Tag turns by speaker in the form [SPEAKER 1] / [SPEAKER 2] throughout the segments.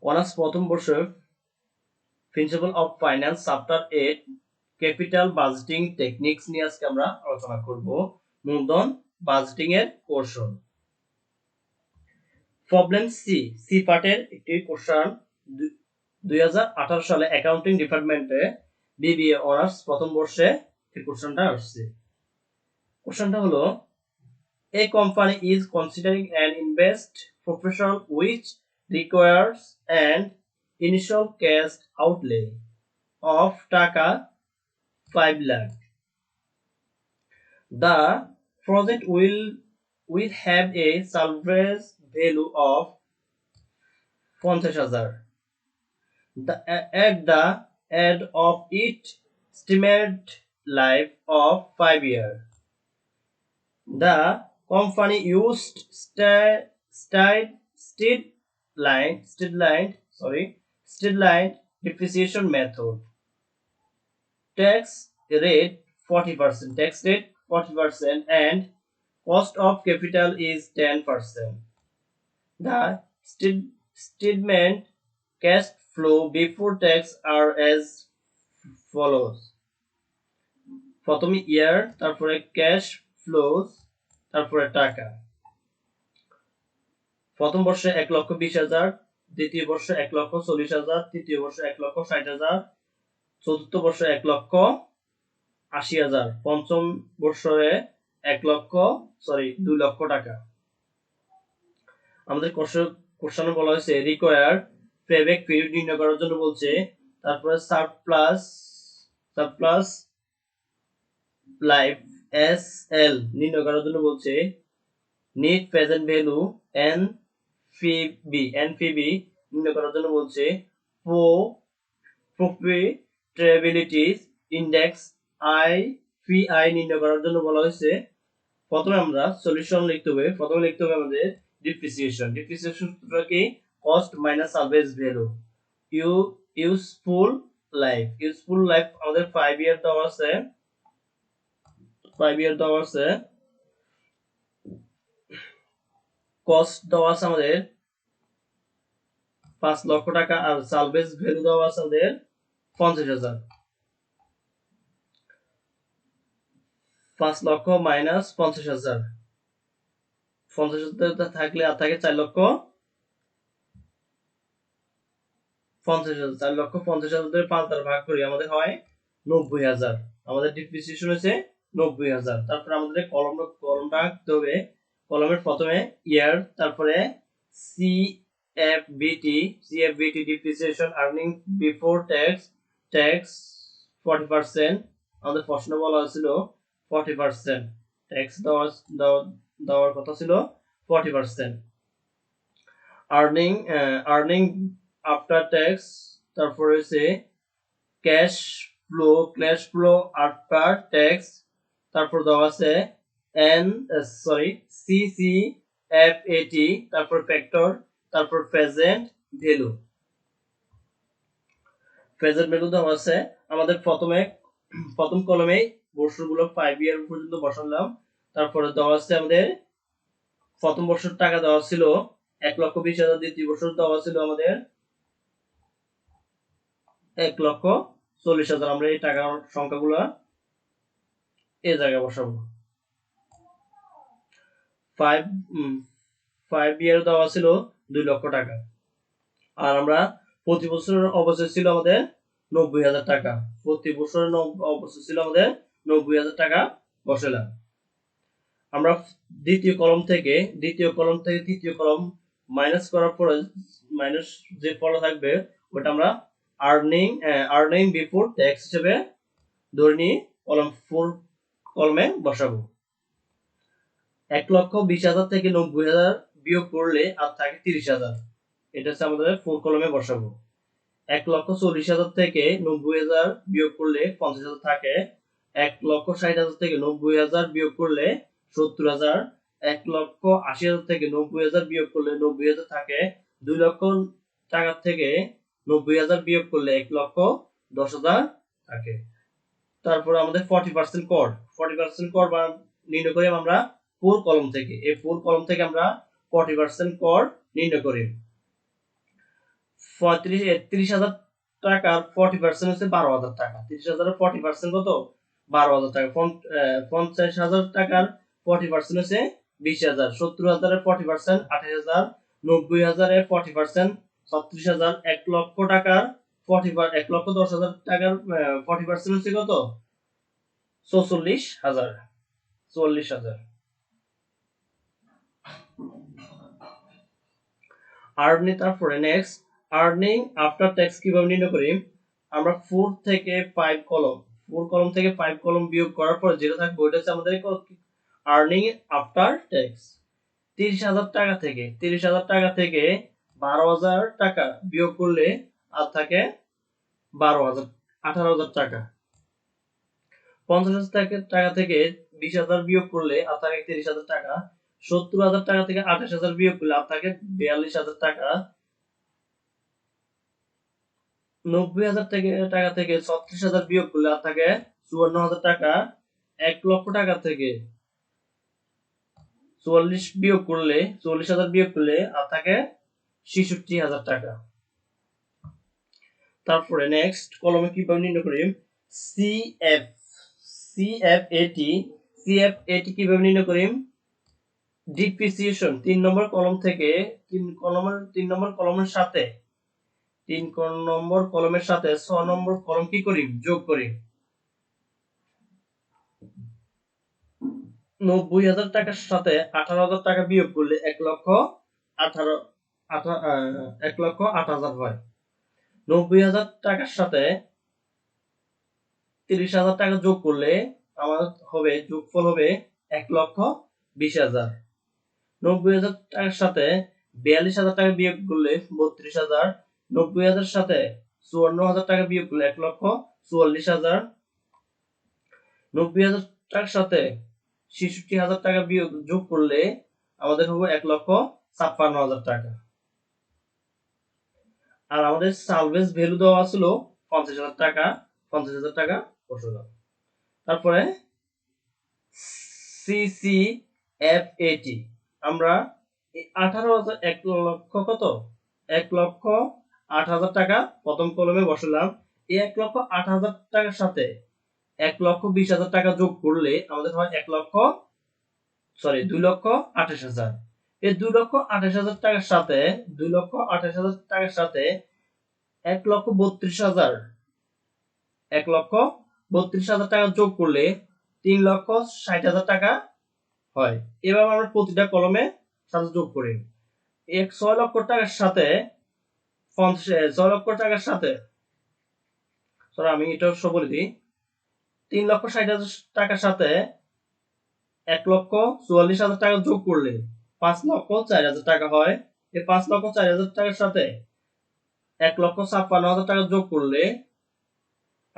[SPEAKER 1] Honours প্রথম বর্ষে principal of finance chapter 8 capital budgeting techniques নিয়ে আজকে আমরা আলোচনা করব। মূলধন বাজেটিং এর কৌশল। প্রবলেম সি পার্টের একটি কোশ্চেন 2018 সালে অ্যাকাউন্টিং ডিপার্টমেন্টে বিবিএ অনার্স প্রথম বর্ষে এই কোশ্চেনটা আসছে। কোশ্চেনটা হলো A company is considering an invest professional which requires an initial cash outlay of taka 5 lakh. The project will have a salvage value of 50,000 at the end of its estimated life of 5 years. The company used straight line depreciation method. Tax rate 40% and cost of capital is 10%. The statement cash flow before tax are as follows. প্রথমে ইয়ার, তারপরে cash flows, তারপরে টাকা। প্রথম বর্ষে 1,20,000, দ্বিতীয় বর্ষে 1,40,000, তৃতীয় বর্ষে 1,60,000, চতুর্থ বর্ষে 1,80,000, পঞ্চম বর্ষে 2 লক্ষ টাকা। আমাদের কোশ্চেনে বলা হয়েছে রিকোয়ার পেব্যাক পিরিয়ড নির্ণয় করার জন্য বলছে, তারপরে সারপ্লাস লাইফ এসএল নির্ণয় করার জন্য বলছে, নেট প্রেজেন্ট ভ্যালু এনপিবি নির্ণয় করার জন্য বলছে, প্রফিটেবিলিটি ইনডেক্স আইপিআই নির্ণয় করার জন্য বলা হয়েছে। প্রথমে আমরা সলিউশন লিখতে হবে। প্রথমে লিখতে হবে আমাদের ডিপ্রিসিয়েশন সূত্রটা কি? Cost minus salvage value. Useful life আমাদের 5 ইয়ার দেওয়া আছে। 5 ইয়ার দেওয়া আছে। কস্ট দেওয়া আছে আমাদের 5 লক্ষ টাকা, আর সালভেজ ভ্যালু দেওয়া আছে আমাদের 50,000। 5 লক্ষ মাইনাস 50,000, 50,000 থাকলে আর থাকে 4,50,000। 4,50,000 5 দ্বারা ভাগ করি, আমাদের হয় 90,000। আমাদের ডিপ্রিসিয়েশন হচ্ছে 90,000। তারপরে আমাদের কলমটা আঁকতে হবে। কলমের প্রথমে ইয়ার, তারপরে সিএফবিটি ডিপ্রিসিয়েশন আর্নিং বিফোর ট্যাক্স 40%। আমাদের প্রশ্ন বলা হয়েছিল 40%, ট্যাক্স দেওয়ার কথা ছিল 40%। আর্নিং আফটার ট্যাক্স, তারপরে হচ্ছে ক্যাশ ফ্লো আফটার ট্যাক্স, তারপর দেওয়া আছে সিসিএফএটি, তারপর ফ্যাক্টর, তারপর প্রেজেন্ট ভ্যালু দেওয়া আছে। আমাদের প্রথম কলমে বর্ষগুলো 5 ইয়ার পর্যন্ত বসালাম। তারপরে দেওয়া আছে আমাদের প্রথম বর্ষের টাকা দেওয়া ছিল 1,20,000, দ্বিতীয় বর্ষ দেওয়া ছিল আমাদের 1,40,000। আমরা এই টাকার সংখ্যাগুলো এই জায়গায় বসাবো। 5 ইয়ার দেওয়া ছিল 2 লক্ষ টাকা, আর আমরা প্রতি বছরের অবশিষ্ট ছিল আমাদের 90,000 টাকা। প্রতি বছরের অবশিষ্ট ছিল আমাদের 90,000 টাকা বসালাম। আমরা দ্বিতীয় কলম থেকে তৃতীয় কলম মাইনাস করার পরে মাইনাস যে ফল থাকবে ওটা আমরা আর্নিং বিফোর ট্যাক্স হিসেবে ধরে নিয়ে কলম 4 কলমে বসাবো। 1,20,000 থেকে 90,000 বিয়োগ করলে আর থাকে 30,000। এটা হচ্ছে আমাদের 4 কলমে বসাবো। 1,40,000 থেকে 90,000 বিয়োগ করলে 50,000 থাকে। 1,60,000 থেকে 90,000 বিয়োগ করলে 70,000। 1,80,000 থেকে 90,000 বিয়োগ করলে 90,000 থাকে। 2 লক্ষ টাকা থেকে 90,000 বিয়োগ করলে 1,10,000 থাকে। তারপর আমাদের 40% কর নির্ণয় করি আমরা 4 কলম থেকে। এই 4 কলম থেকে আমরা 40% কর নির্ণয় করি। 30,000 টাকার 40% হচ্ছে 12,000 টাকা। 30,000 এর 40% কত? 12,000 টাকা। 50,000 টাকার 40% হচ্ছে 20,000। 70,000 এর 40% 28,000। 90,000 এর 40% 36,000। 1 লক্ষ টাকার 1,10,000 টাকার 40% হচ্ছে কত? 44,000। 44,000। আর্নিং, তারপরে নেক্সট আর্নিং আফটার ট্যাক্স কিভাবে নির্ণয় করি? আমরা 4 থেকে 5 কলম 4 কলম থেকে 5 কলম বিয়োগ করার পর যেটা থাকবে ওইটা হচ্ছে আমাদের আর্নিং আফটার ট্যাক্স। 30,000 টাকা থেকে 12,000 টাকা বিয়োগ করলে আর থাকে 18,000 টাকা। 50,000 টাকা থেকে 20,000 বিয়োগ করলে আর থাকে 30,000 টাকা। 70,000 টাকা থেকে 28,000 বিয়োগ করলে আর থাকে 42,000 টাকা। 90,000 টাকা থেকে 36,000 বিয়োগ করলে আর থাকে 54,000 টাকা। 1 লক্ষ টাকা থেকে 44,000 বিয়োগ করলে আর থাকে 66,000 টাকা। তারপরে নেক্সট কলমে কিভাবে নির্ণয় করি? CFAT কিভাবে নির্ণয় করি? ডিপ্রিসিয়েশন 3 নম্বর কলম থেকে 3 নম্বর কলমের সাথে 6 নম্বর কলম কি করি? যোগ করি। 90,000 টাকার সাথে 18,000 টাকা বিয়োগ করলে 1,08,000 হয়। 90,000 টাকার সাথে 30,000 টাকা যোগ করলে আমার হবে যোগফল হবে 1,20,000। 90,000 টাকার সাথে 42,000 টাকা বিয়োগ করলে 32,000। 90,000 সাথে 54,000 টাকা বিয়োগ করলে 1,44,000। 90,000 টাকার সাথে 66,000 টাকা বিয়োগ যোগ করলে আমাদের হবে 1,56,000 টাকা। আর আমাদের সালভেজ ভ্যালু দেওয়া ছিল 50,000 টাকা। 50,000 টাকা বসালাম। তারপরে CCFAT আমরা 18,000 1 লক্ষ কত? 1,08,000 টাকা প্রথম কলমে বসালাম। এই 1,08,000 টাকার সাথে 1,20,000 টাকা যোগ করলে আমাদের হয় 2,28,000। এই 2,28,000 টাকার সাথে 2,28,000 টাকার সাথে 1,32,000 1,32,000 টাকা যোগ করলে 3,60,000 টাকা হয়। এভাবে আমরা প্রতিটা কলমে সাথে যোগ করি। 6 লক্ষ টাকার সাথে 6 লক্ষ টাকার সাথে আমি এটা সব বলে দিই। 3,60,000 টাকার সাথে 1,44,000 টাকা যোগ করলে 5,04,000 টাকা হয়। এই 5,04,000 টাকার সাথে 1,56,000 টাকা যোগ করলে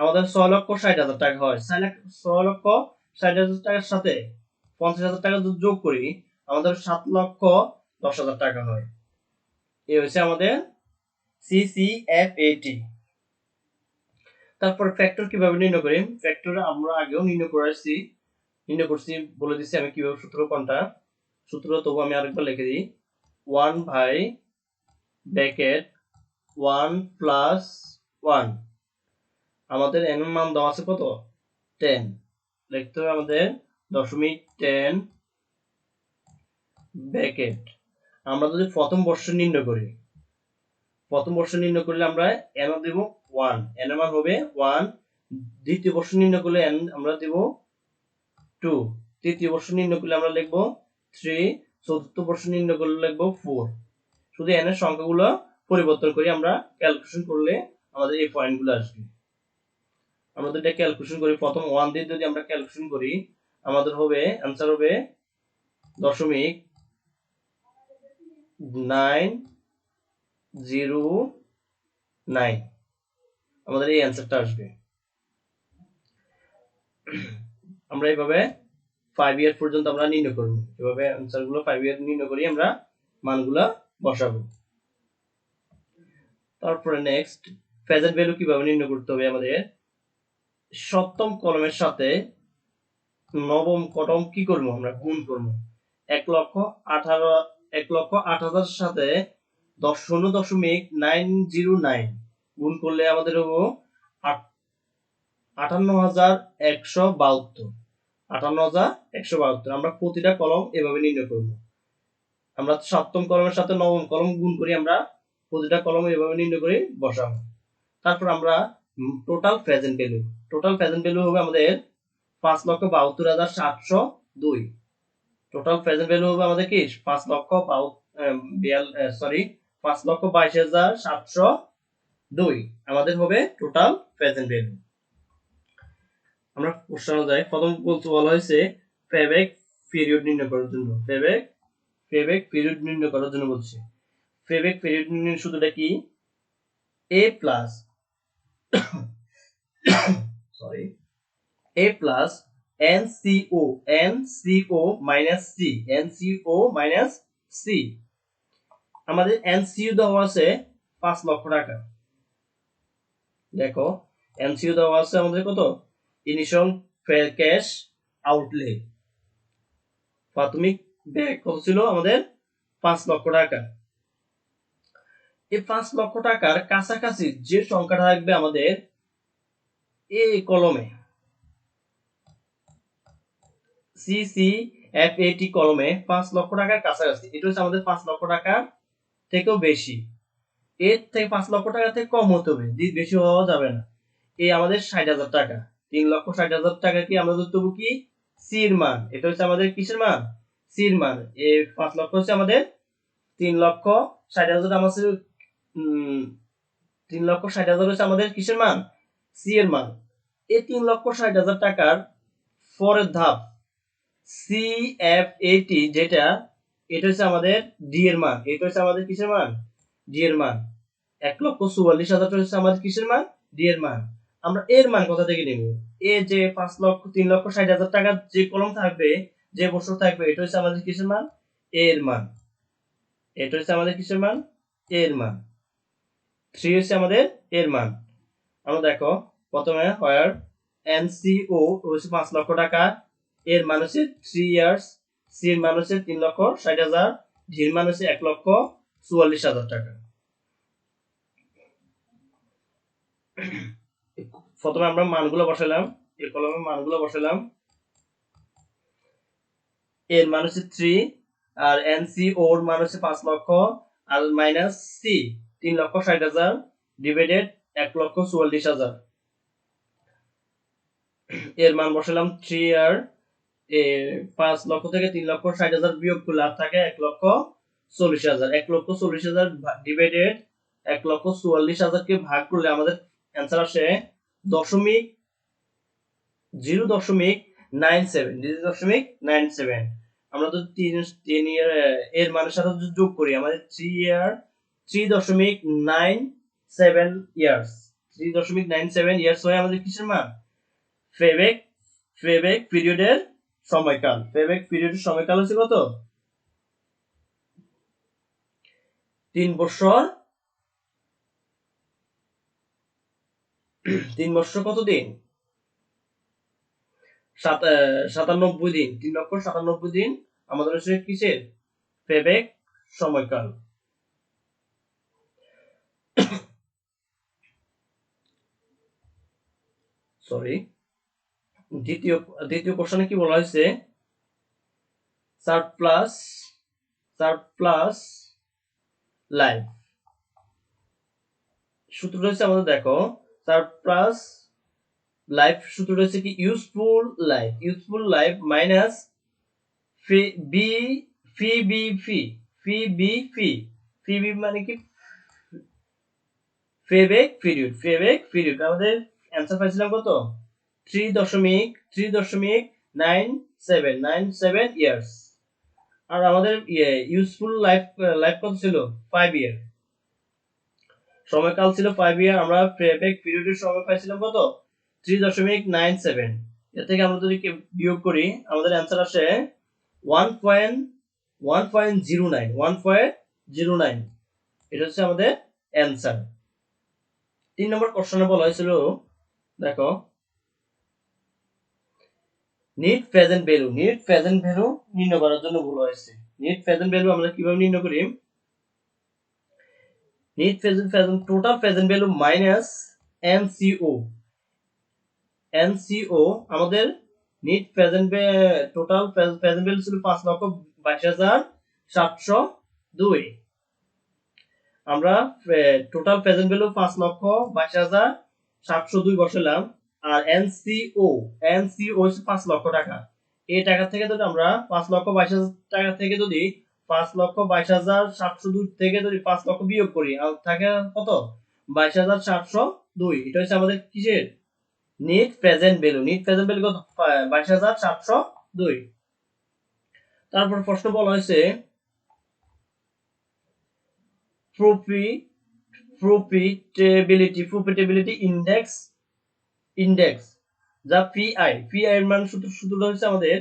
[SPEAKER 1] আমাদের 6,60,000 টাকা হয়। 6,60,000 টাকার সাথে 50,000 টাকা যোগ করি আমাদের 7,10,000 টাকা হয়। এই হচ্ছে আমাদের CCFAT। তারপর ফ্যাক্টর কিভাবে নির্ণয় করি? ফ্যাক্টর আমরা আগেও নির্ণয় করছি বলে দিচ্ছি আমি কিভাবে সূত্র কোনটা। সূত্র তবু আমি আরেকবার লিখে দিই। 1 বাই ব্র্যাকেট 1 প্লাস 1 আমাদের n এর মান দেওয়া আছে কত? 10 লিখতে হবে আমাদের 0.10 ব্র্যাকেট। আমরা যদি প্রথম বর্ষ নির্ণয় করি, প্রথম বর্ষ নির্ণয় করলে আমরা n দেব 1, n এর মান হবে 1। দ্বিতীয় বর্ষ নির্ণয় করলে n আমরা দেব 2। তৃতীয় বর্ষ নির্ণয় করলে আমরা লিখব 3। চতুর্থ বর্ষ নির্ণয় করলে লিখব 4। শুধু n এর সংখ্যাগুলো পরিবর্তন করি আমরা ক্যালকুলেশন করলে আমাদের এই পয়েন্টগুলো আসবে। আমরা যদি এটা ক্যালকুলেশন করি, প্রথম 1 দিয়ে যদি আমরা ক্যালকুলেশন করি আমাদের হবে आंसर হবে 0.909 আমাদের এই आंसरটা আসবে। আমরা এইভাবে 5 ইয়ার পর্যন্ত আমরা নির্ণয় করব। এভাবে आंसरগুলো 5 ইয়ার নির্ণয় করি আমরা মানগুলা বসাবো। তারপরে নেক্সট প্রেজেন্ট ভ্যালু কিভাবে নির্ণয় করতে হবে আমাদের? সপ্তম কলমের সাথে নবম কলম কি করব? আমরা গুণ করব। 1,08,000 সাথে 0.909 গুণ করলে আমাদের হবো 58,172। 58,172 আমরা প্রতিটা কলম এভাবে নির্ণয় করব। আমরা সপ্তম কলমের সাথে নবম কলম গুণ করি, আমরা প্রতিটা কলম এভাবে নির্ণয় করে বসাবো। তারপর আমরা টোটাল প্রেজেন্ট ভ্যালু হবে আমাদের 5,72,702। টোটাল প্রেজেন্ট ভ্যালু হবে আমাদের কি 5,22,702 আমাদের হবে টোটাল প্রেজেন্ট ভ্যালু। আমরা প্রশ্ন যাই, প্রথম বলা হয়েছে পেব্যাক পিরিয়ড নির্ণয় করার জন্য। পেব্যাক পিরিয়ড নির্ণয় করার জন্য বলছে। পেব্যাক পিরিয়ড নির্ণয় সূত্রটা কি? a plus a plus NCO minus C। আমাদের NCO দেওয়া আছে 5 লক্ষ টাকা। দেখো NCO দেওয়া আছে আমাদের কত? ইনিশিয়াল ক্যাশ আউটলে, প্রাথমিক ব্যয় কত ছিল আমাদের? 5 লক্ষ টাকা। এই 5 লক্ষ টাকার কাছাকাছি যে সংখ্যাটা থাকবে আমাদের এই কলমে CCFAT কলমে 5 লক্ষ টাকার কাছাকাছি, এটা হচ্ছে আমাদের 5 লক্ষ টাকার থেকেও বেশি। এর থেকে 5 লক্ষ টাকা থেকে কম হতে হবে, বেশি হওয়া যাবে না। এই আমাদের 60,000 টাকা, 3,60,000 টাকা কি আমরা ধরতে হবে কি সি এর মান। এটা হচ্ছে আমাদের কিসের মান? সি এর মান। এই 5 লক্ষ হচ্ছে আমাদের 3,60,000 আমাদের 3,60,000 হচ্ছে আমাদের কিসের মান? সি এর মান। এই 3,60,000 টাকার পরের ধাপ CFAT যেটা, এটা হচ্ছে আমাদের ডি এর মান। এটা হচ্ছে আমাদের কিসের মান? ডি এর মান। 1,44,000 হচ্ছে আমাদের কিসের মান? ডি এর মান। আমরা এর মান কোথা থেকে নেব? এ যে 3,60,000 টাকা যে কলম থাকবে, যে বছর থাকবে, এটা হচ্ছে আমাদের কিসের মান? এর মান। এটা হচ্ছে আমাদের কিসের মান? এর মান। 3 হচ্ছে আমাদের এর মান। আমরা দেখো প্রথমে হোয়ার NCO হচ্ছে 5 লক্ষ টাকা, এর মান হচ্ছে 3 ইয়ার্স, সি এর মান হচ্ছে 3,60,000, ডি এর মান হচ্ছে 1,44,000 টাকা। প্রথমে আমরা মানগুলো বসালাম, এই কলমে মানগুলো বসালাম। এর মান হচ্ছে 3 আর NCO এর মান হচ্ছে 5 লক্ষ আর মাইনাস সি 3,60,000 ডিভাইডেড 1,44,000। এর মান বসালাম 3 আর 5 লক্ষ থেকে 3,60,000 বিয়োগ করলে আর থাকে 1,40,000। 1,40,000 ডিভাইডেড 1,44,000 কে ভাগ করলে আমাদের অ্যান্সার আসে 0.97। আমরা তো 3 ইয়ার এর মানের সাথে যোগ করি, আমাদের 3.97 ইয়ার্স। 3.97 ইয়ার্স হয় আমাদের কিসের মান? পেব্যাক পিরিয়ডের সময়কাল। পেব্যাক পিরিয়ডের সময়কাল হচ্ছে কত? 3 বছর। 3 বছর কত দিন? 97 দিন। 3,97 দিন আমাদের হচ্ছে কিসের? পেব্যাক সময়কাল। সরি, দ্বিতীয় কোশ্চেনে কি বলা হয়েছে? সারপ্লাস লাইফ সূত্র রয়েছে আমাদের। দেখো সারপ্লাস লাইফ সূত্র রয়েছে কি ইউজফুল লাইফ মাইনাস ফি বি মানে কি পেব্যাক পিরিয়ড। আমাদের অ্যান্সার পাইছিলাম কত? 3.97 ইয়ার্স। আর আমাদের ইউজফুল লাইফ কত ছিল? 5 ইয়ার। সময়কাল ছিল 5 ইয়ার। আমরা পেব্যাক পিরিয়ডের সময় পাইছিলাম কত? 3.97। এর থেকে আমরা যদি বিয়োগ করি আমাদের অ্যান্সার আসে 1.09। এটা হচ্ছে আমাদের অ্যান্সার। 3 নম্বর কোশ্চেনে বলা হয়েছিল, দেখো নিট প্রেজেন্ট ভ্যালু নির্ণয় করার জন্য বলা হয়েছে। নিট প্রেজেন্ট ভ্যালু আমরা কিভাবে নির্ণয় করি? Net present total present value minus NCO. NCO আমাদের net present total present value ছিল 5,22,702। আমরা টোটাল প্রেজেন্ট ভ্যালু 5,22,702 বসালাম। আর এনসিও হচ্ছে 5 লক্ষ টাকা। এই টাকা থেকে যদি আমরা 5,22,000 টাকা থেকে যদি 5,22,702 থেকে যদি 5 লক্ষ বিয়োগ করি, আর থাকে কত? 22,702। এটা হচ্ছে আমাদের কিসের net present value. Net present value কত? 22,702। তারপর প্রশ্ন বলা হয়েছে প্রফিটেবিলিটি ইন্ডেক্স যা পিআই এর মান সূত্রটা হচ্ছে আমাদের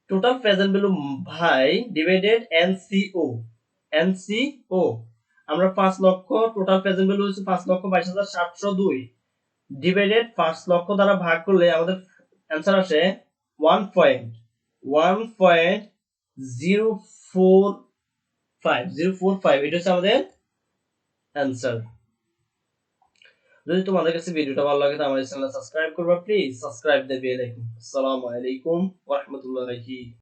[SPEAKER 1] total present value by divided NCO. আমরা 5 লক্ষ টোটাল প্রেজেন্ট ভ্যালু হচ্ছে 5,22,702 ডিভাইডেড 5 লক্ষ দ্বারা ভাগ করলে আমাদের অ্যান্সার আসে 1.045 এটা হচ্ছে আমাদের অ্যান্সার। যদি তোমাদের কাছে ভিডিওটা ভালো লাগে তাহলে আমাদের চ্যানেল সাবস্ক্রাইব করবা, please subscribe the bell icon. আসসালামু আলাইকুম ওয়া রাহমাতুল্লাহি